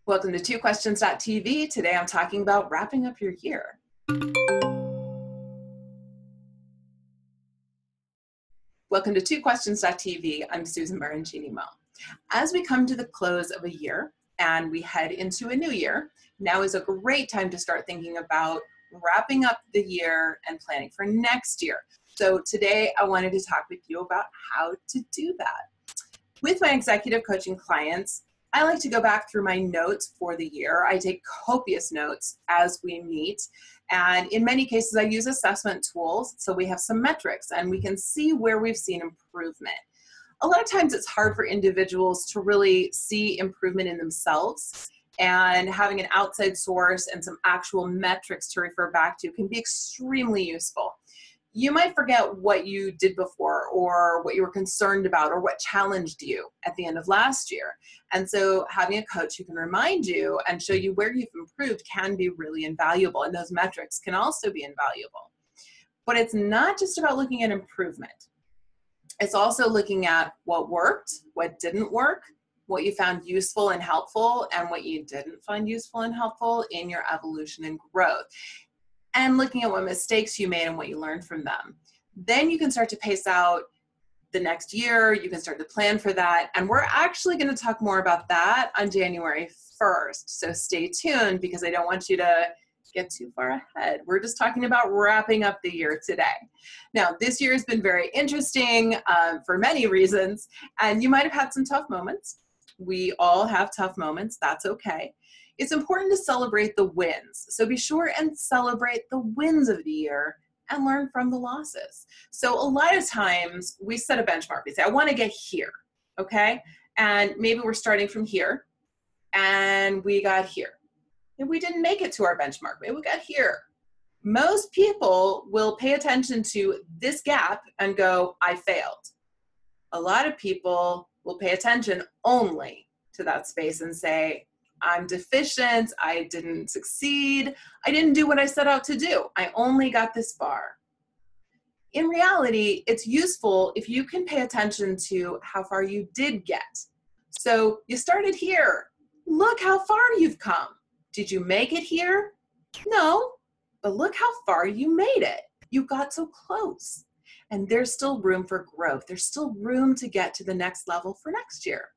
Welcome to TwoQuestions.tv. Today I'm talking about wrapping up your year. Welcome to TwoQuestions.tv. I'm Susan Baroncini-Moe. As we come to the close of a year and we head into a new year, now is a great time to start thinking about wrapping up the year and planning for next year. So today I wanted to talk with you about how to do that. With my executive coaching clients, I like to go back through my notes for the year. I take copious notes as we meet. And in many cases, I use assessment tools. So we have some metrics and we can see where we've seen improvement. A lot of times it's hard for individuals to really see improvement in themselves. And having an outside source and some actual metrics to refer back to can be extremely useful. You might forget what you did before or what you were concerned about or what challenged you at the end of last year. And so having a coach who can remind you and show you where you've improved can be really invaluable. And those metrics can also be invaluable. But it's not just about looking at improvement. It's also looking at what worked, what didn't work, what you found useful and helpful, and what you didn't find useful and helpful in your evolution and growth. And looking at what mistakes you made and what you learned from them. Then you can start to pace out the next year. You can start to plan for that. And we're actually going to talk more about that on January 1st. So stay tuned because I don't want you to get too far ahead. We're just talking about wrapping up the year today. Now, this year has been very interesting for many reasons, and you might have had some tough moments. We all have tough moments. That's okay. It's important to celebrate the wins. So be sure and celebrate the wins of the year and learn from the losses. So a lot of times we set a benchmark. We say, I want to get here, okay? And maybe we're starting from here and we got here. And we didn't make it to our benchmark. Maybe we got here. Most people will pay attention to this gap and go, I failed. A lot of people will pay attention only to that space and say, I'm deficient, I didn't succeed, I didn't do what I set out to do. I only got this far. In reality, it's useful if you can pay attention to how far you did get. So you started here. Look how far you've come. Did you make it here? No, but look how far you made it. You got so close. And there's still room for growth. There's still room to get to the next level for next year.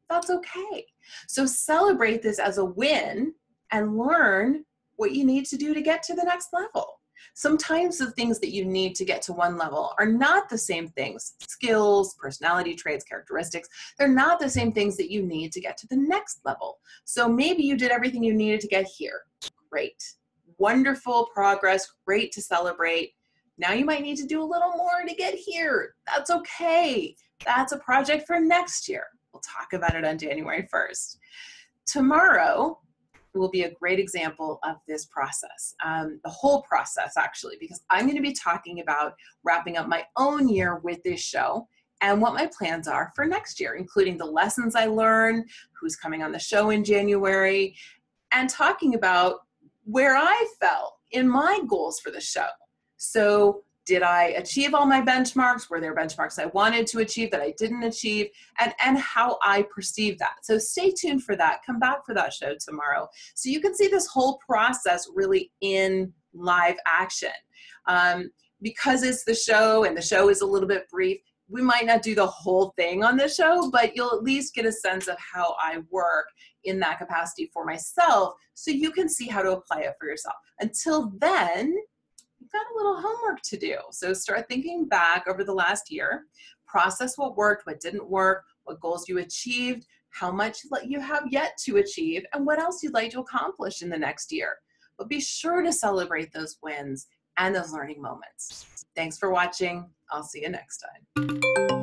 That's okay. So celebrate this as a win and learn what you need to do to get to the next level. Sometimes the things that you need to get to one level are not the same things. Skills, personality traits, characteristics, they're not the same things that you need to get to the next level. So maybe you did everything you needed to get here. Great. Wonderful progress. Great to celebrate. Now you might need to do a little more to get here. That's okay. That's a project for next year. We'll talk about it on January 1st. Tomorrow will be a great example of this process, the whole process actually, because I'm going to be talking about wrapping up my own year with this show and what my plans are for next year, including the lessons I learned, who's coming on the show in January, and talking about where I fell in my goals for the show. So did I achieve all my benchmarks? Were there benchmarks I wanted to achieve that I didn't achieve? And how I perceive that. So stay tuned for that. Come back for that show tomorrow. So you can see this whole process really in live action. Because it's the show and the show is a little bit brief, we might not do the whole thing on the show, but you'll at least get a sense of how I work in that capacity for myself so you can see how to apply it for yourself. Until then, you've got a little homework to do. So start thinking back over the last year, process what worked, what didn't work, what goals you achieved, how much you have yet to achieve, and what else you'd like to accomplish in the next year. But be sure to celebrate those wins and those learning moments. Thanks for watching. I'll see you next time.